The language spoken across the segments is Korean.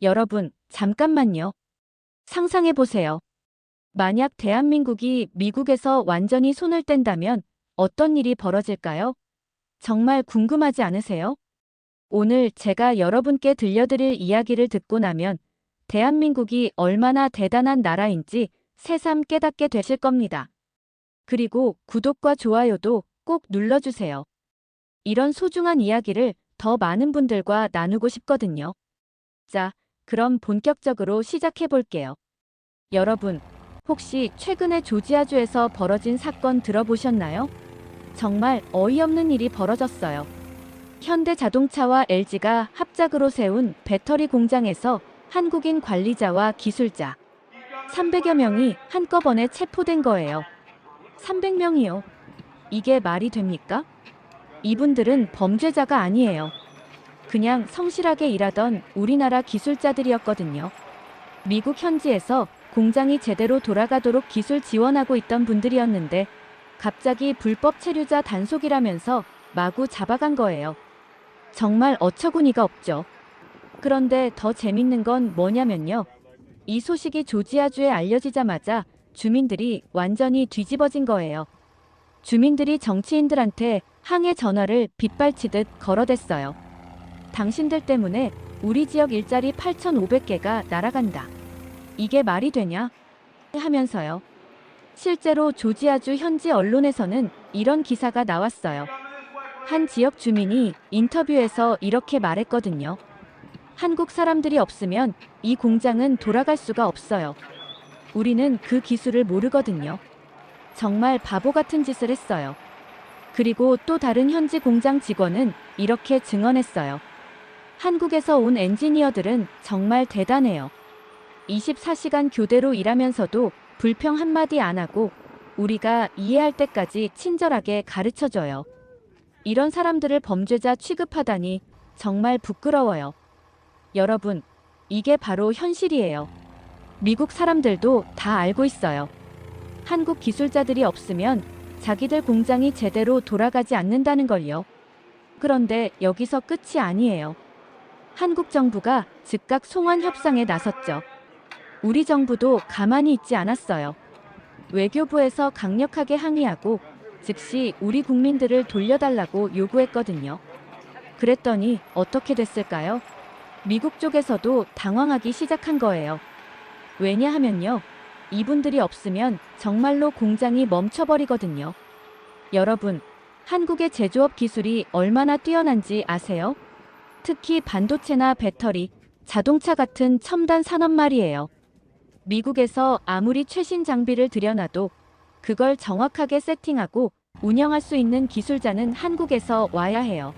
여러분, 잠깐만요. 상상해보세요. 만약 대한민국이 미국에서 완전히 손을 뗀다면 어떤 일이 벌어질까요? 정말 궁금하지 않으세요? 오늘 제가 여러분께 들려드릴 이야기를 듣고 나면 대한민국이 얼마나 대단한 나라인지 새삼 깨닫게 되실 겁니다. 그리고 구독과 좋아요도 꼭 눌러주세요. 이런 소중한 이야기를 더 많은 분들과 나누고 싶거든요. 자, 그럼 본격적으로 시작해 볼게요. 여러분, 혹시 최근에 조지아주에서 벌어진 사건 들어보셨나요? 정말 어이없는 일이 벌어졌어요. 현대자동차와 LG가 합작으로 세운 배터리 공장에서 한국인 관리자와 기술자 300여 명이 한꺼번에 체포된 거예요. 300명이요. 이게 말이 됩니까? 이분들은 범죄자가 아니에요. 그냥 성실하게 일하던 우리나라 기술자들이었거든요. 미국 현지에서 공장이 제대로 돌아가도록 기술 지원하고 있던 분들이었는데 갑자기 불법 체류자 단속이라면서 마구 잡아간 거예요. 정말 어처구니가 없죠. 그런데 더 재밌는 건 뭐냐면요. 이 소식이 조지아주에 알려지자마자 주민들이 완전히 뒤집어진 거예요. 주민들이 정치인들한테 항해 전화를 빗발치듯 걸어댔어요. 당신들 때문에 우리 지역 일자리 8,500개가 날아간다. 이게 말이 되냐? 하면서요. 실제로 조지아주 현지 언론에서는 이런 기사가 나왔어요. 한 지역 주민이 인터뷰에서 이렇게 말했거든요. 한국 사람들이 없으면 이 공장은 돌아갈 수가 없어요. 우리는 그 기술을 모르거든요. 정말 바보 같은 짓을 했어요. 그리고 또 다른 현지 공장 직원은 이렇게 증언했어요. 한국에서 온 엔지니어들은 정말 대단해요. 24시간 교대로 일하면서도 불평 한마디 안 하고 우리가 이해할 때까지 친절하게 가르쳐줘요. 이런 사람들을 범죄자 취급하다니 정말 부끄러워요. 여러분, 이게 바로 현실이에요. 미국 사람들도 다 알고 있어요. 한국 기술자들이 없으면 자기들 공장이 제대로 돌아가지 않는다는 걸요. 그런데 여기서 끝이 아니에요. 한국 정부가 즉각 송환 협상에 나섰죠. 우리 정부도 가만히 있지 않았어요. 외교부에서 강력하게 항의하고 즉시 우리 국민들을 돌려달라고 요구했거든요. 그랬더니 어떻게 됐을까요? 미국 쪽에서도 당황하기 시작한 거예요. 왜냐하면요. 이분들이 없으면 정말로 공장이 멈춰버리거든요. 여러분, 한국의 제조업 기술이 얼마나 뛰어난지 아세요? 특히 반도체나 배터리, 자동차 같은 첨단 산업 말이에요. 미국에서 아무리 최신 장비를 들여놔도 그걸 정확하게 세팅하고 운영할 수 있는 기술자는 한국에서 와야 해요.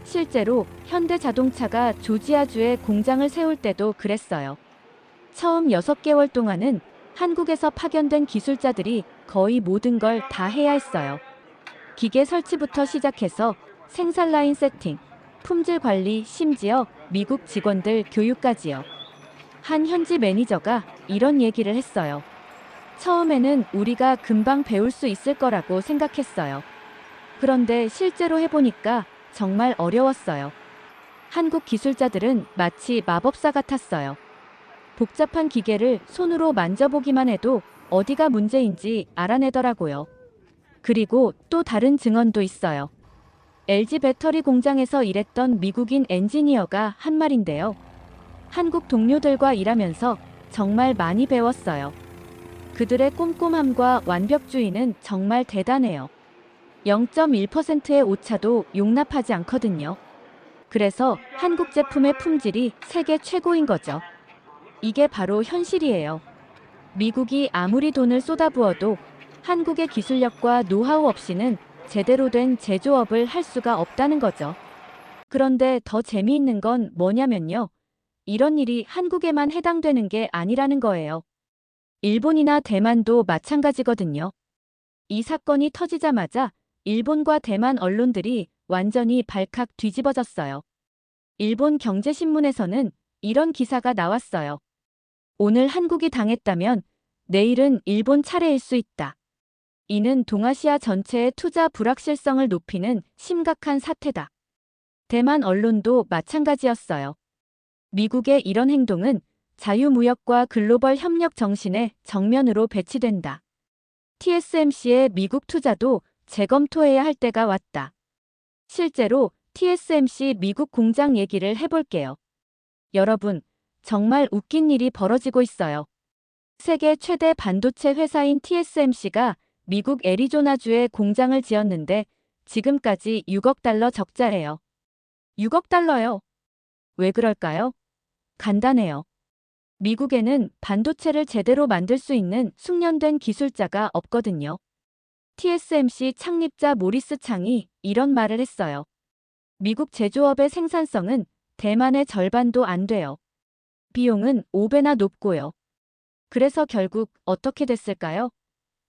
실제로 현대자동차가 조지아주에 공장을 세울 때도 그랬어요. 처음 6개월 동안은 한국에서 파견된 기술자들이 거의 모든 걸 다 해야 했어요. 기계 설치부터 시작해서 생산 라인 세팅, 품질 관리, 심지어 미국 직원들 교육까지요. 한 현지 매니저가 이런 얘기를 했어요. 처음에는 우리가 금방 배울 수 있을 거라고 생각했어요. 그런데 실제로 해보니까 정말 어려웠어요. 한국 기술자들은 마치 마법사 같았어요. 복잡한 기계를 손으로 만져보기만 해도 어디가 문제인지 알아내더라고요. 그리고 또 다른 증언도 있어요. LG 배터리 공장에서 일했던 미국인 엔지니어가 한 말인데요. 한국 동료들과 일하면서 정말 많이 배웠어요. 그들의 꼼꼼함과 완벽주의는 정말 대단해요. 0.1%의 오차도 용납하지 않거든요. 그래서 한국 제품의 품질이 세계 최고인 거죠. 이게 바로 현실이에요. 미국이 아무리 돈을 쏟아부어도 한국의 기술력과 노하우 없이는 제대로 된 제조업을 할 수가 없다는 거죠. 그런데 더 재미있는 건 뭐냐면요. 이런 일이 한국에만 해당되는 게 아니라는 거예요. 일본이나 대만도 마찬가지거든요. 이 사건이 터지자마자 일본과 대만 언론들이 완전히 발칵 뒤집어졌어요. 일본 경제신문에서는 이런 기사가 나왔어요. 오늘 한국이 당했다면 내일은 일본 차례일 수 있다. 이는 동아시아 전체의 투자 불확실성을 높이는 심각한 사태다. 대만 언론도 마찬가지였어요. 미국의 이런 행동은 자유무역과 글로벌 협력 정신에 정면으로 배치된다. TSMC의 미국 투자도 재검토해야 할 때가 왔다. 실제로 TSMC 미국 공장 얘기를 해볼게요. 여러분, 정말 웃긴 일이 벌어지고 있어요. 세계 최대 반도체 회사인 TSMC가 미국 애리조나주에 공장을 지었는데 지금까지 6억 달러 적자예요. 6억 달러요. 왜 그럴까요? 간단해요. 미국에는 반도체를 제대로 만들 수 있는 숙련된 기술자가 없거든요. TSMC 창립자 모리스 창이 이런 말을 했어요. 미국 제조업의 생산성은 대만의 절반도 안 돼요. 비용은 5배나 높고요. 그래서 결국 어떻게 됐을까요?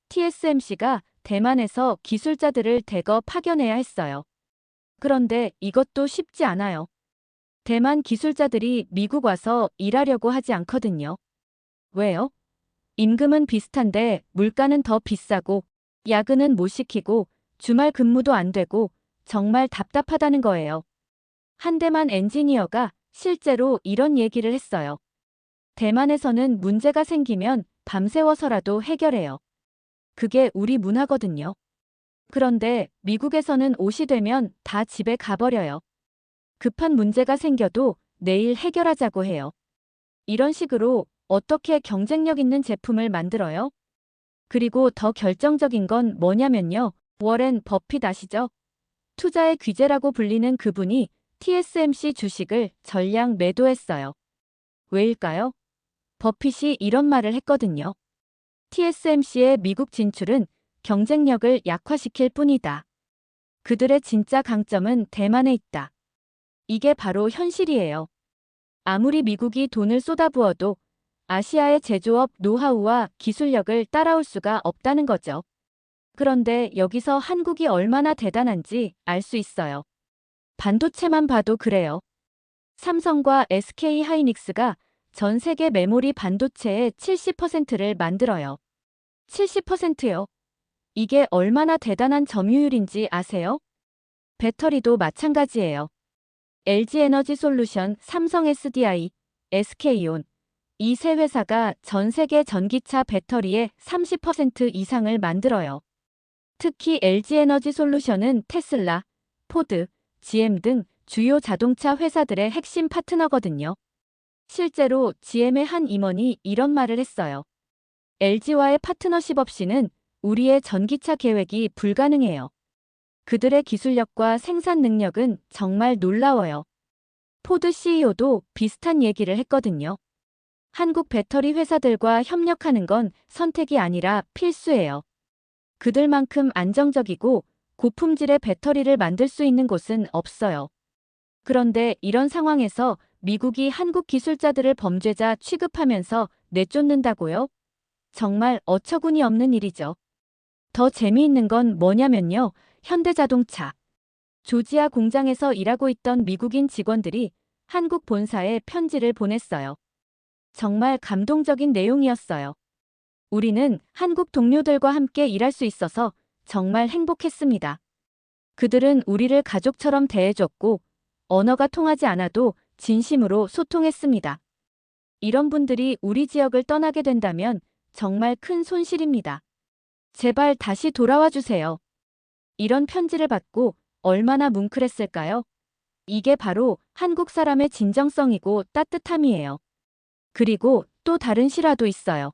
TSMC가 대만에서 기술자들을 대거 파견해야 했어요. 그런데 이것도 쉽지 않아요. 대만 기술자들이 미국 와서 일하려고 하지 않거든요. 왜요? 임금은 비슷한데 물가는 더 비싸고 야근은 못 시키고 주말 근무도 안 되고 정말 답답하다는 거예요. 한 대만 엔지니어가 실제로 이런 얘기를 했어요. 대만에서는 문제가 생기면 밤새워서라도 해결해요. 그게 우리 문화거든요. 그런데 미국에서는 5시 되면 다 집에 가버려요. 급한 문제가 생겨도 내일 해결하자고 해요. 이런 식으로 어떻게 경쟁력 있는 제품을 만들어요? 그리고 더 결정적인 건 뭐냐면요. 워렌 버핏 아시죠? 투자의 귀재라고 불리는 그분이 TSMC 주식을 전량 매도했어요. 왜일까요? 버핏이 이런 말을 했거든요. TSMC의 미국 진출은 경쟁력을 약화시킬 뿐이다. 그들의 진짜 강점은 대만에 있다. 이게 바로 현실이에요. 아무리 미국이 돈을 쏟아부어도 아시아의 제조업 노하우와 기술력을 따라올 수가 없다는 거죠. 그런데 여기서 한국이 얼마나 대단한지 알 수 있어요. 반도체만 봐도 그래요. 삼성과 SK 하이닉스가 전 세계 메모리 반도체의 70%를 만들어요. 70%요. 이게 얼마나 대단한 점유율인지 아세요? 배터리도 마찬가지예요. LG 에너지 솔루션, 삼성 SDI, SK온, 이 세 회사가 전 세계 전기차 배터리의 30% 이상을 만들어요. 특히 LG 에너지 솔루션은 테슬라, 포드, GM 등 주요 자동차 회사들의 핵심 파트너거든요. 실제로 GM의 한 임원이 이런 말을 했어요. LG와의 파트너십 없이는 우리의 전기차 계획이 불가능해요. 그들의 기술력과 생산 능력은 정말 놀라워요. 포드 CEO도 비슷한 얘기를 했거든요. 한국 배터리 회사들과 협력하는 건 선택이 아니라 필수예요. 그들만큼 안정적이고 고품질의 배터리를 만들 수 있는 곳은 없어요. 그런데 이런 상황에서 미국이 한국 기술자들을 범죄자 취급하면서 내쫓는다고요? 정말 어처구니 없는 일이죠. 더 재미있는 건 뭐냐면요. 현대자동차, 조지아 공장에서 일하고 있던 미국인 직원들이 한국 본사에 편지를 보냈어요. 정말 감동적인 내용이었어요. 우리는 한국 동료들과 함께 일할 수 있어서 정말 행복했습니다. 그들은 우리를 가족처럼 대해줬고 언어가 통하지 않아도 진심으로 소통했습니다. 이런 분들이 우리 지역을 떠나게 된다면 정말 큰 손실입니다. 제발 다시 돌아와 주세요. 이런 편지를 받고 얼마나 뭉클했을까요? 이게 바로 한국 사람의 진정성이고 따뜻함이에요. 그리고 또 다른 실화도 있어요.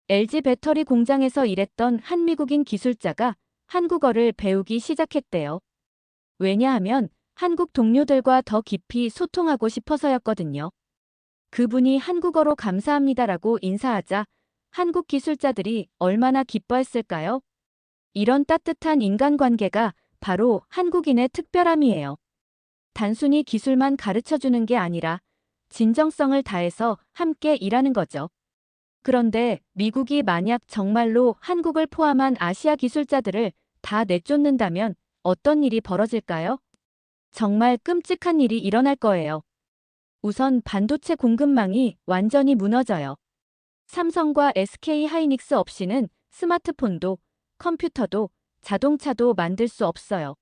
LG 배터리 공장에서 일했던 한 미국인 기술자가 한국어를 배우기 시작했대요. 왜냐하면 한국 동료들과 더 깊이 소통하고 싶어서였거든요. 그분이 한국어로 감사합니다라고 인사하자 한국 기술자들이 얼마나 기뻐했을까요? 이런 따뜻한 인간관계가 바로 한국인의 특별함이에요. 단순히 기술만 가르쳐주는 게 아니라 진정성을 다해서 함께 일하는 거죠. 그런데 미국이 만약 정말로 한국을 포함한 아시아 기술자들을 다 내쫓는다면 어떤 일이 벌어질까요? 정말 끔찍한 일이 일어날 거예요. 우선 반도체 공급망이 완전히 무너져요. 삼성과 SK 하이닉스 없이는 스마트폰도, 컴퓨터도, 자동차도 만들 수 없어요.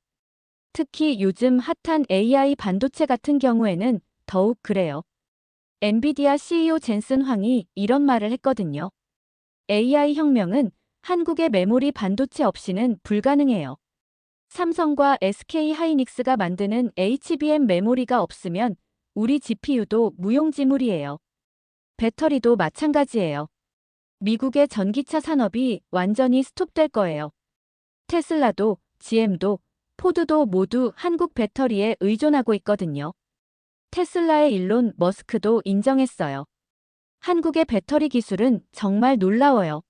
특히 요즘 핫한 AI 반도체 같은 경우에는 더욱 그래요. 엔비디아 CEO 젠슨 황이 이런 말을 했거든요. AI 혁명은 한국의 메모리 반도체 없이는 불가능해요. 삼성과 SK 하이닉스가 만드는 HBM 메모리가 없으면 우리 GPU도 무용지물이에요. 배터리도 마찬가지예요. 미국의 전기차 산업이 완전히 스톱될 거예요. 테슬라도, GM도, 포드도 모두 한국 배터리에 의존하고 있거든요. 테슬라의 일론 머스크도 인정했어요. 한국의 배터리 기술은 정말 놀라워요.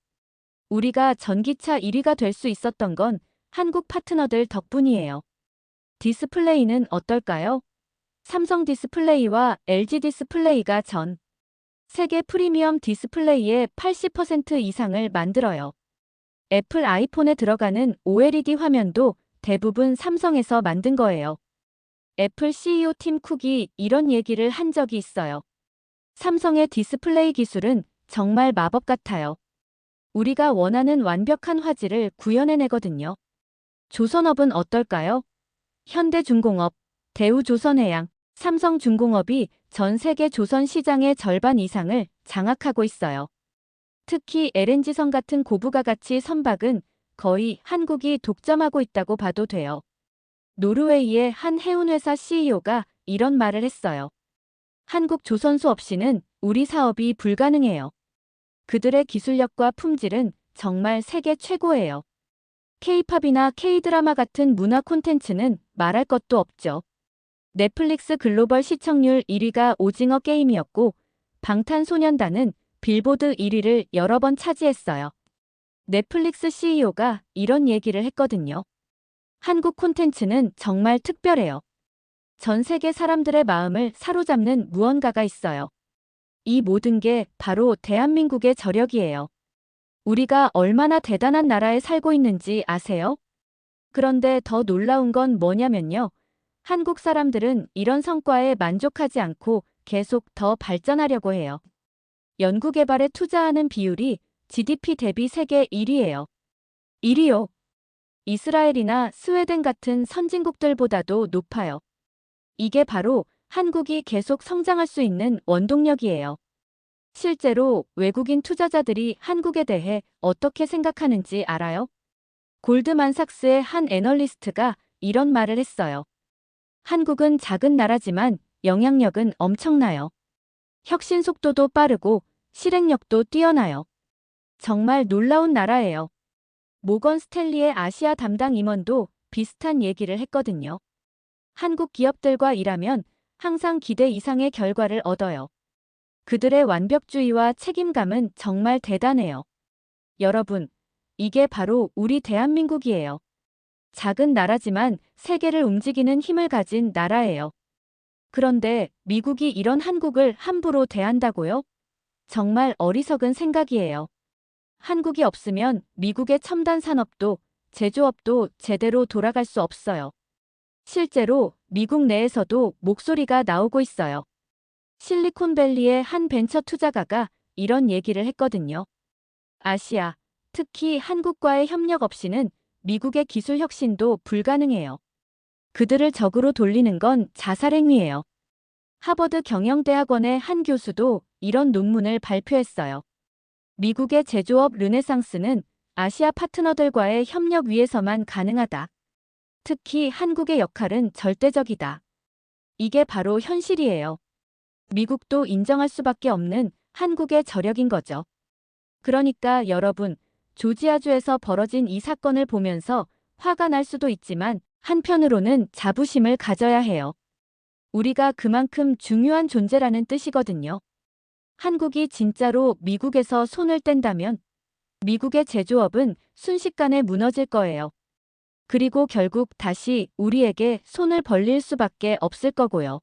우리가 전기차 1위가 될 수 있었던 건 한국 파트너들 덕분이에요. 디스플레이는 어떨까요? 삼성 디스플레이와 LG 디스플레이가 전 세계 프리미엄 디스플레이의 80% 이상을 만들어요. 애플 아이폰에 들어가는 OLED 화면도 대부분 삼성에서 만든 거예요. 애플 CEO 팀 쿡이 이런 얘기를 한 적이 있어요. 삼성의 디스플레이 기술은 정말 마법 같아요. 우리가 원하는 완벽한 화질을 구현해내거든요. 조선업은 어떨까요? 현대중공업, 대우조선해양, 삼성중공업이 전 세계 조선 시장의 절반 이상을 장악하고 있어요. 특히 LNG선 같은 고부가 가치 선박은 거의 한국이 독점하고 있다고 봐도 돼요. 노르웨이의 한 해운회사 CEO가 이런 말을 했어요. 한국 조선소 없이는 우리 사업이 불가능해요. 그들의 기술력과 품질은 정말 세계 최고예요. K-팝이나 K-드라마 같은 문화 콘텐츠는 말할 것도 없죠. 넷플릭스 글로벌 시청률 1위가 오징어 게임이었고 방탄소년단은 빌보드 1위를 여러 번 차지했어요. 넷플릭스 CEO가 이런 얘기를 했거든요. 한국 콘텐츠는 정말 특별해요. 전 세계 사람들의 마음을 사로잡는 무언가가 있어요. 이 모든 게 바로 대한민국의 저력이에요. 우리가 얼마나 대단한 나라에 살고 있는지 아세요? 그런데 더 놀라운 건 뭐냐면요. 한국 사람들은 이런 성과에 만족하지 않고 계속 더 발전하려고 해요. 연구개발에 투자하는 비율이 GDP 대비 세계 1위예요. 1위요. 이스라엘이나 스웨덴 같은 선진국들보다도 높아요. 이게 바로 한국이 계속 성장할 수 있는 원동력이에요. 실제로 외국인 투자자들이 한국에 대해 어떻게 생각하는지 알아요? 골드만삭스의 한 애널리스트가 이런 말을 했어요. 한국은 작은 나라지만 영향력은 엄청나요. 혁신 속도도 빠르고 실행력도 뛰어나요. 정말 놀라운 나라예요. 모건 스탠리의 아시아 담당 임원도 비슷한 얘기를 했거든요. 한국 기업들과 일하면 항상 기대 이상의 결과를 얻어요. 그들의 완벽주의와 책임감은 정말 대단해요. 여러분, 이게 바로 우리 대한민국이에요. 작은 나라지만 세계를 움직이는 힘을 가진 나라예요. 그런데 미국이 이런 한국을 함부로 대한다고요? 정말 어리석은 생각이에요. 한국이 없으면 미국의 첨단 산업도 제조업도 제대로 돌아갈 수 없어요. 실제로 미국 내에서도 목소리가 나오고 있어요. 실리콘밸리의 한 벤처 투자가가 이런 얘기를 했거든요. 아시아, 특히 한국과의 협력 없이는 미국의 기술 혁신도 불가능해요. 그들을 적으로 돌리는 건 자살행위예요. 하버드 경영대학원의 한 교수도 이런 논문을 발표했어요. 미국의 제조업 르네상스는 아시아 파트너들과의 협력 위에서만 가능하다. 특히 한국의 역할은 절대적이다. 이게 바로 현실이에요. 미국도 인정할 수밖에 없는 한국의 저력인 거죠. 그러니까 여러분, 조지아주에서 벌어진 이 사건을 보면서 화가 날 수도 있지만 한편으로는 자부심을 가져야 해요. 우리가 그만큼 중요한 존재라는 뜻이거든요. 한국이 진짜로 미국에서 손을 뗀다면 미국의 제조업은 순식간에 무너질 거예요. 그리고 결국 다시 우리에게 손을 벌릴 수밖에 없을 거고요.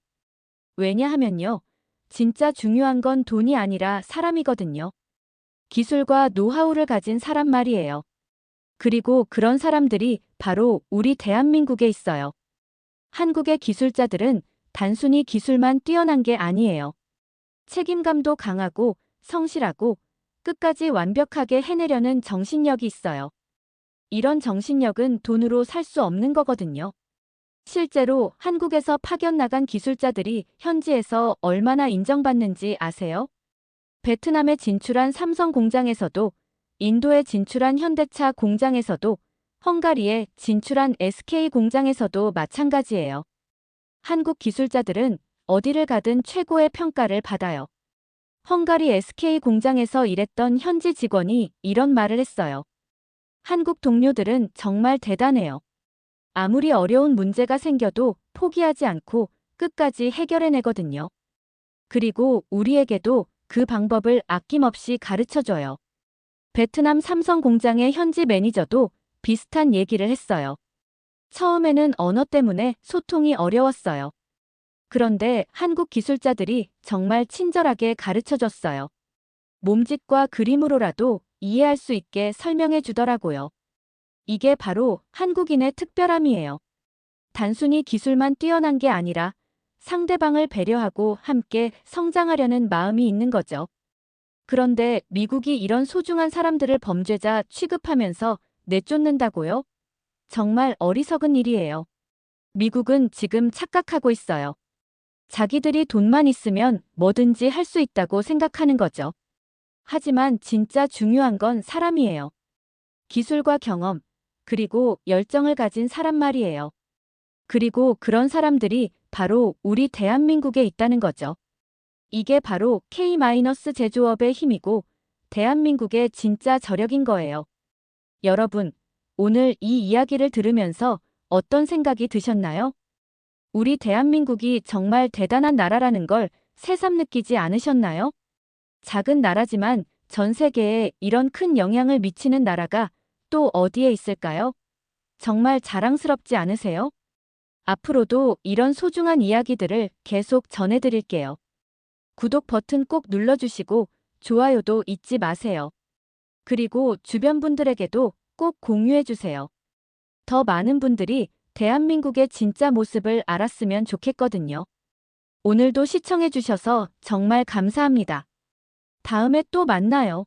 왜냐하면요. 진짜 중요한 건 돈이 아니라 사람이거든요. 기술과 노하우를 가진 사람 말이에요. 그리고 그런 사람들이 바로 우리 대한민국에 있어요. 한국의 기술자들은 단순히 기술만 뛰어난 게 아니에요. 책임감도 강하고 성실하고 끝까지 완벽하게 해내려는 정신력이 있어요. 이런 정신력은 돈으로 살 수 없는 거거든요. 실제로 한국에서 파견 나간 기술자들이 현지에서 얼마나 인정받는지 아세요? 베트남에 진출한 삼성 공장에서도, 인도에 진출한 현대차 공장에서도, 헝가리에 진출한 SK 공장에서도 마찬가지예요. 한국 기술자들은 어디를 가든 최고의 평가를 받아요. 헝가리 SK 공장에서 일했던 현지 직원이 이런 말을 했어요. 한국 동료들은 정말 대단해요. 아무리 어려운 문제가 생겨도 포기하지 않고 끝까지 해결해내거든요. 그리고 우리에게도 그 방법을 아낌없이 가르쳐줘요. 베트남 삼성 공장의 현지 매니저도 비슷한 얘기를 했어요. 처음에는 언어 때문에 소통이 어려웠어요. 그런데 한국 기술자들이 정말 친절하게 가르쳐줬어요. 몸짓과 그림으로라도 이해할 수 있게 설명해 주더라고요. 이게 바로 한국인의 특별함이에요. 단순히 기술만 뛰어난 게 아니라 상대방을 배려하고 함께 성장하려는 마음이 있는 거죠. 그런데 미국이 이런 소중한 사람들을 범죄자 취급하면서 내쫓는다고요? 정말 어리석은 일이에요. 미국은 지금 착각하고 있어요. 자기들이 돈만 있으면 뭐든지 할 수 있다고 생각하는 거죠. 하지만 진짜 중요한 건 사람이에요. 기술과 경험, 그리고 열정을 가진 사람 말이에요. 그리고 그런 사람들이 바로 우리 대한민국에 있다는 거죠. 이게 바로 K-제조업의 힘이고 대한민국의 진짜 저력인 거예요. 여러분, 오늘 이 이야기를 들으면서 어떤 생각이 드셨나요? 우리 대한민국이 정말 대단한 나라라는 걸 새삼 느끼지 않으셨나요? 작은 나라지만 전 세계에 이런 큰 영향을 미치는 나라가 또 어디에 있을까요? 정말 자랑스럽지 않으세요? 앞으로도 이런 소중한 이야기들을 계속 전해드릴게요. 구독 버튼 꼭 눌러주시고 좋아요도 잊지 마세요. 그리고 주변 분들에게도 꼭 공유해주세요. 더 많은 분들이 대한민국의 진짜 모습을 알았으면 좋겠거든요. 오늘도 시청해주셔서 정말 감사합니다. 다음에 또 만나요.